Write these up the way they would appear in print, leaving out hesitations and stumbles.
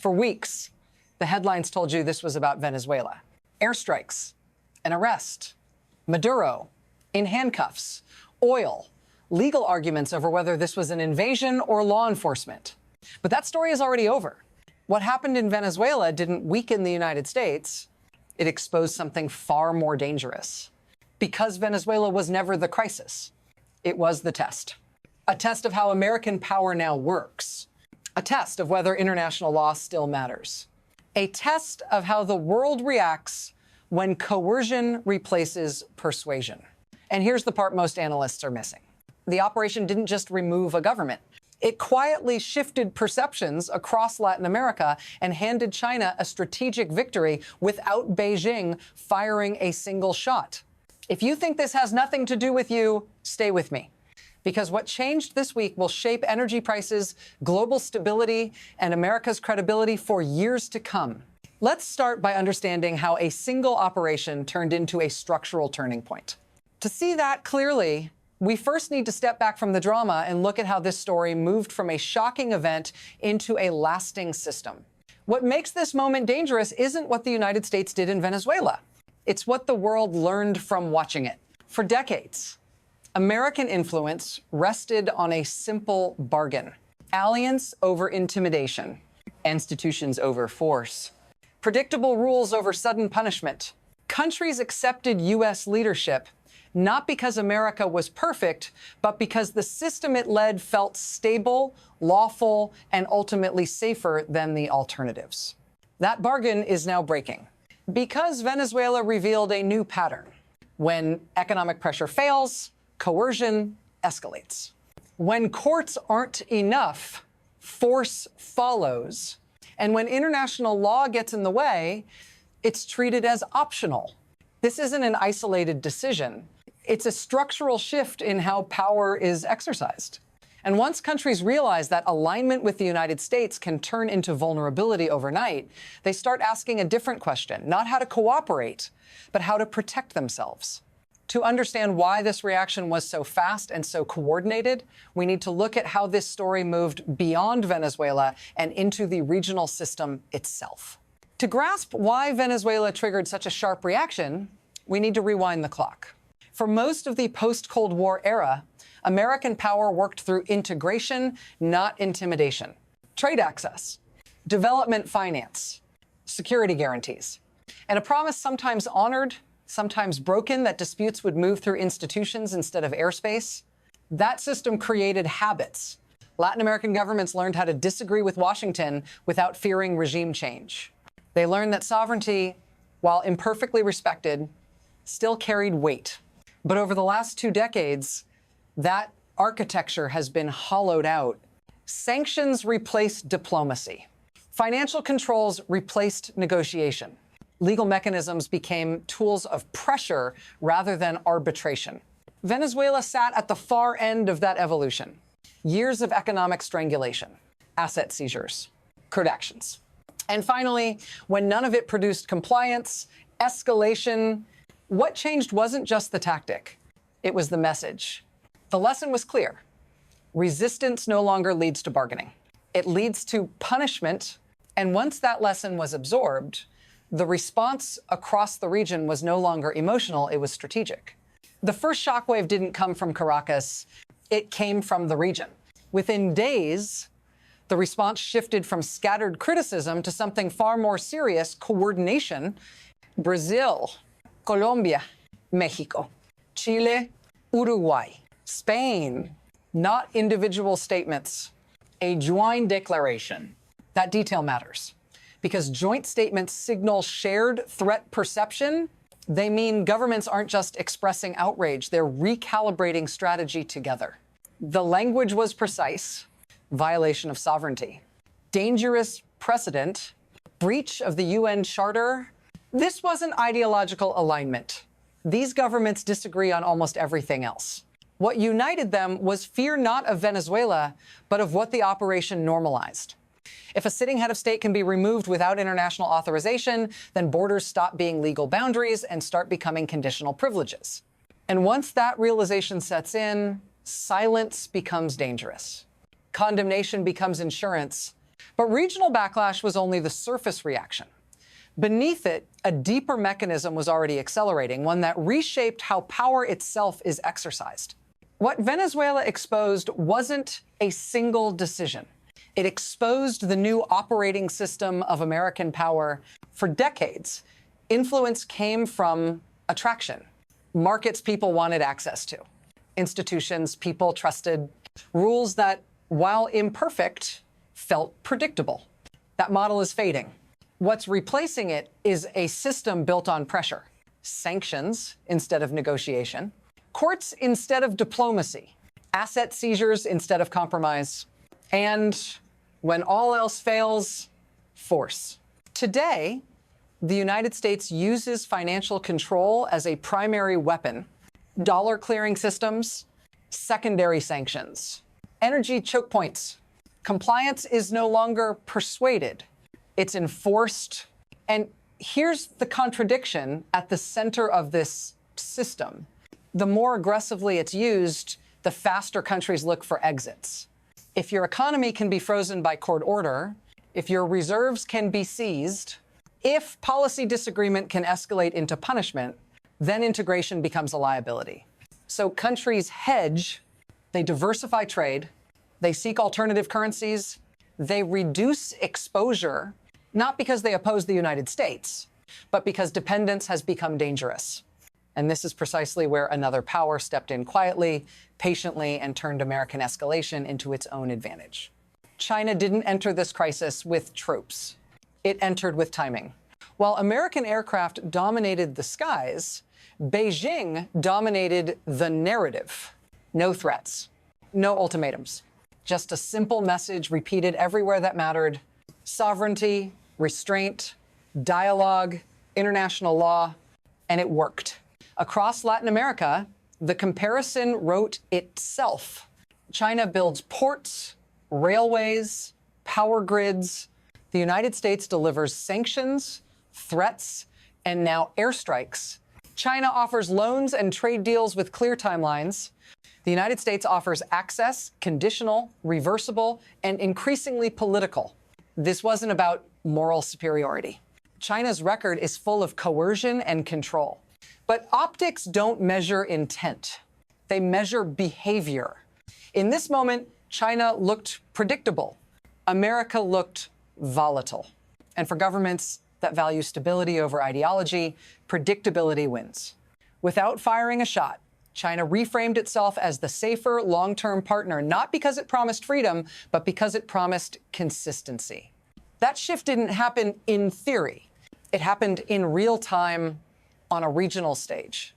For weeks, the headlines told you this was about Venezuela. Airstrikes, an arrest, Maduro, in handcuffs, oil, legal arguments over whether this was an invasion or law enforcement. But that story is already over. What happened in Venezuela didn't weaken the United States. It exposed something far more dangerous. Because Venezuela was never the crisis, it was the test. A test of how American power now works. A test of whether international law still matters. A test of how the world reacts when coercion replaces persuasion. And here's the part most analysts are missing. The operation didn't just remove a government. It quietly shifted perceptions across Latin America and handed China a strategic victory without Beijing firing a single shot. If you think this has nothing to do with you, stay with me. Because what changed this week will shape energy prices, global stability, and America's credibility for years to come. Let's start by understanding how a single operation turned into a structural turning point. To see that clearly, we first need to step back from the drama and look at how this story moved from a shocking event into a lasting system. What makes this moment dangerous isn't what the United States did in Venezuela. It's what the world learned from watching it. For decades, American influence rested on a simple bargain: alliance over intimidation, institutions over force, predictable rules over sudden punishment. Countries accepted U.S. leadership not because America was perfect, but because the system it led felt stable, lawful, and ultimately safer than the alternatives. That bargain is now breaking because Venezuela revealed a new pattern. When economic pressure fails, coercion escalates. When courts aren't enough, force follows. And when international law gets in the way, it's treated as optional. This isn't an isolated decision. It's a structural shift in how power is exercised. And once countries realize that alignment with the United States can turn into vulnerability overnight, they start asking a different question: not how to cooperate, but how to protect themselves. To understand why this reaction was so fast and so coordinated, we need to look at how this story moved beyond Venezuela and into the regional system itself. To grasp why Venezuela triggered such a sharp reaction, we need to rewind the clock. For most of the post-Cold War era, American power worked through integration, not intimidation. Trade access, development finance, security guarantees, and a promise sometimes honored, sometimes broken, that disputes would move through institutions instead of airspace. That system created habits. Latin American governments learned how to disagree with Washington without fearing regime change. They learned that sovereignty, while imperfectly respected, still carried weight. But over the last 2 decades, that architecture has been hollowed out. Sanctions replaced diplomacy. Financial controls replaced negotiation. Legal mechanisms became tools of pressure rather than arbitration. Venezuela sat at the far end of that evolution. Years of economic strangulation, asset seizures, crude actions. And finally, when none of it produced compliance, escalation, what changed wasn't just the tactic, it was the message. The lesson was clear. Resistance no longer leads to bargaining. It leads to punishment. And once that lesson was absorbed, the response across the region was no longer emotional, it was strategic. The first shockwave didn't come from Caracas, it came from the region. Within days, the response shifted from scattered criticism to something far more serious: coordination. Brazil, Colombia, Mexico, Chile, Uruguay, Spain, not individual statements. A joint declaration. That detail matters, because joint statements signal shared threat perception. They mean governments aren't just expressing outrage, they're recalibrating strategy together. The language was precise: violation of sovereignty, dangerous precedent, breach of the UN Charter. This wasn't ideological alignment. These governments disagree on almost everything else. What united them was fear not of Venezuela, but of what the operation normalized. If a sitting head of state can be removed without international authorization, then borders stop being legal boundaries and start becoming conditional privileges. And once that realization sets in, silence becomes dangerous. Condemnation becomes insurance. But regional backlash was only the surface reaction. Beneath it, a deeper mechanism was already accelerating, one that reshaped how power itself is exercised. What Venezuela exposed wasn't a single decision. It exposed the new operating system of American power. For decades, influence came from attraction. Markets people wanted access to. Institutions people trusted. Rules that, while imperfect, felt predictable. That model is fading. What's replacing it is a system built on pressure. Sanctions instead of negotiation. Courts instead of diplomacy. Asset seizures instead of compromise. And when all else fails, force. Today, the United States uses financial control as a primary weapon. Dollar clearing systems, secondary sanctions, energy choke points. Compliance is no longer persuaded. It's enforced. And here's the contradiction at the center of this system. The more aggressively it's used, the faster countries look for exits. If your economy can be frozen by court order, if your reserves can be seized, if policy disagreement can escalate into punishment, then integration becomes a liability. So countries hedge, they diversify trade, they seek alternative currencies, they reduce exposure, not because they oppose the United States, but because dependence has become dangerous. And this is precisely where another power stepped in quietly, patiently, and turned American escalation into its own advantage. China didn't enter this crisis with troops. It entered with timing. While American aircraft dominated the skies, Beijing dominated the narrative. No threats, no ultimatums, just a simple message repeated everywhere that mattered: sovereignty, restraint, dialogue, international law, and it worked. Across Latin America, the comparison wrote itself. China builds ports, railways, power grids. The United States delivers sanctions, threats, and now airstrikes. China offers loans and trade deals with clear timelines. The United States offers access, conditional, reversible, and increasingly political. This wasn't about moral superiority. China's record is full of coercion and control. But optics don't measure intent. They measure behavior. In this moment, China looked predictable. America looked volatile. And for governments that value stability over ideology, predictability wins. Without firing a shot, China reframed itself as the safer long-term partner, not because it promised freedom, but because it promised consistency. That shift didn't happen in theory. It happened in real time on a regional stage.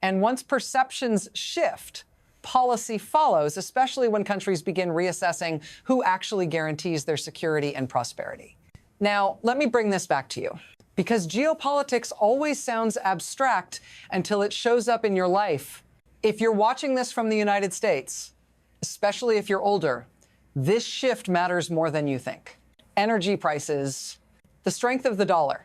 And once perceptions shift, policy follows, especially when countries begin reassessing who actually guarantees their security and prosperity. Now, let me bring this back to you, because geopolitics always sounds abstract until it shows up in your life. If you're watching this from the United States, especially if you're older, this shift matters more than you think. Energy prices, the strength of the dollar,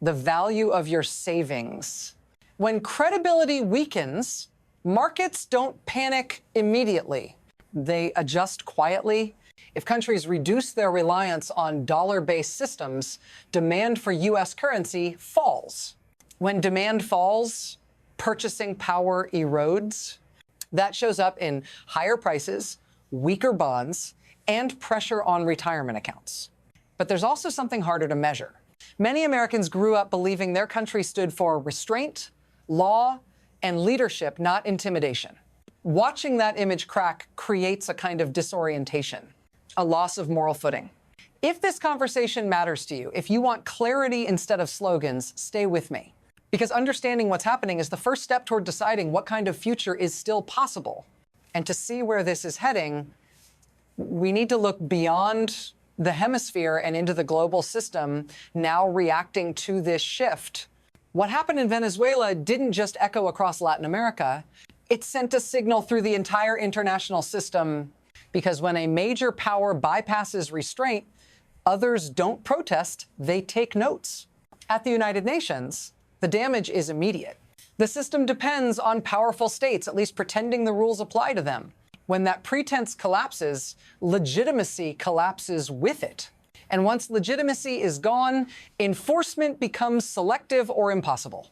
the value of your savings. When credibility weakens, markets don't panic immediately. They adjust quietly. If countries reduce their reliance on dollar-based systems, demand for U.S. currency falls. When demand falls, purchasing power erodes. That shows up in higher prices, weaker bonds, and pressure on retirement accounts. But there's also something harder to measure. Many Americans grew up believing their country stood for restraint, law, and leadership, not intimidation. Watching that image crack creates a kind of disorientation, a loss of moral footing. If this conversation matters to you, if you want clarity instead of slogans, stay with me. Because understanding what's happening is the first step toward deciding what kind of future is still possible. And to see where this is heading, we need to look beyond the hemisphere and into the global system now reacting to this shift. What happened in Venezuela didn't just echo across Latin America. It sent a signal through the entire international system, because when a major power bypasses restraint, others don't protest, they take notes. At the United Nations, the damage is immediate. The system depends on powerful states at least pretending the rules apply to them. When that pretense collapses, legitimacy collapses with it. And once legitimacy is gone, enforcement becomes selective or impossible.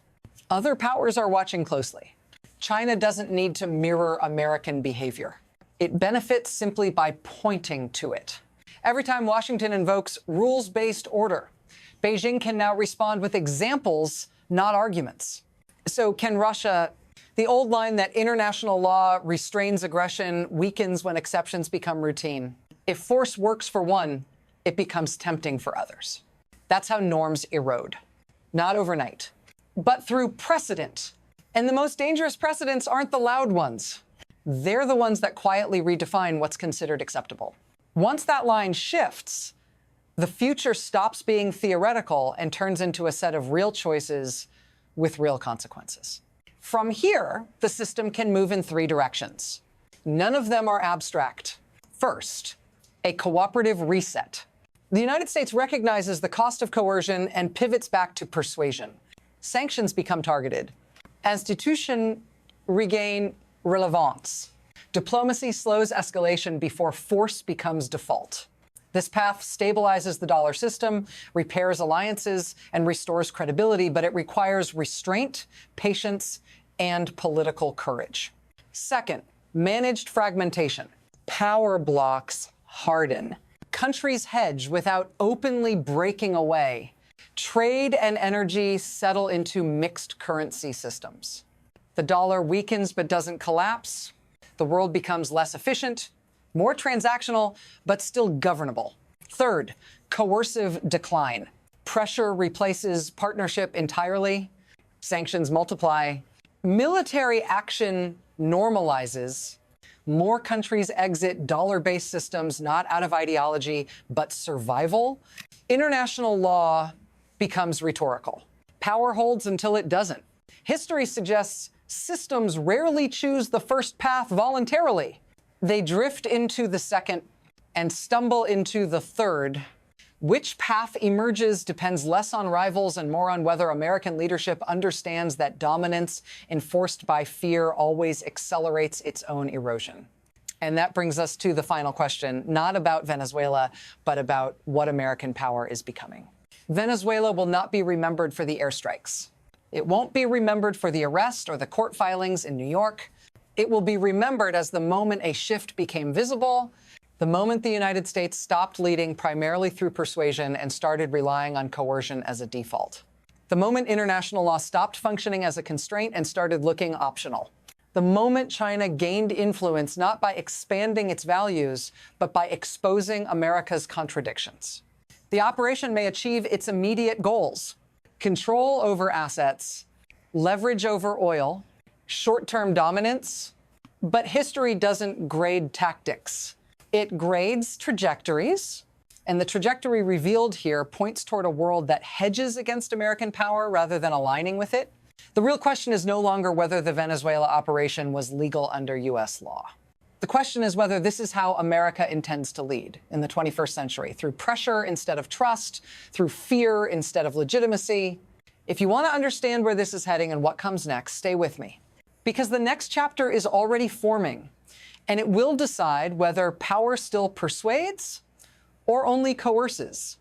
Other powers are watching closely. China doesn't need to mirror American behavior. It benefits simply by pointing to it. Every time Washington invokes rules-based order, Beijing can now respond with examples, not arguments. So can Russia? The old line that international law restrains aggression weakens when exceptions become routine. If force works for one, it becomes tempting for others. That's how norms erode. Not overnight, but through precedent. And the most dangerous precedents aren't the loud ones. They're the ones that quietly redefine what's considered acceptable. Once that line shifts, the future stops being theoretical and turns into a set of real choices with real consequences. From here, the system can move in three directions. None of them are abstract. First, a cooperative reset. The United States recognizes the cost of coercion and pivots back to persuasion. Sanctions become targeted. Institutions regain relevance. Diplomacy slows escalation before force becomes default. This path stabilizes the dollar system, repairs alliances, and restores credibility, but it requires restraint, patience, and political courage. Second, managed fragmentation. Power blocks harden. Countries hedge without openly breaking away. Trade and energy settle into mixed currency systems. The dollar weakens but doesn't collapse. The world becomes less efficient, more transactional, but still governable. Third, coercive decline. Pressure replaces partnership entirely. Sanctions multiply. Military action normalizes. More countries exit dollar-based systems not out of ideology, but survival. International law becomes rhetorical. Power holds until it doesn't. History suggests systems rarely choose the first path voluntarily. They drift into the second and stumble into the third. Which path emerges depends less on rivals and more on whether American leadership understands that dominance enforced by fear always accelerates its own erosion. And that brings us to the final question, not about Venezuela, but about what American power is becoming. Venezuela will not be remembered for the airstrikes. It won't be remembered for the arrest or the court filings in New York. It will be remembered as the moment a shift became visible, the moment the United States stopped leading primarily through persuasion and started relying on coercion as a default. The moment international law stopped functioning as a constraint and started looking optional. The moment China gained influence not by expanding its values, but by exposing America's contradictions. The operation may achieve its immediate goals: control over assets, leverage over oil, short-term dominance. But history doesn't grade tactics. It grades trajectories, and the trajectory revealed here points toward a world that hedges against American power rather than aligning with it. The real question is no longer whether the Venezuela operation was legal under U.S. law. The question is whether this is how America intends to lead in the 21st century, through pressure instead of trust, through fear instead of legitimacy. If you want to understand where this is heading and what comes next, stay with me, because the next chapter is already forming. And it will decide whether power still persuades or only coerces.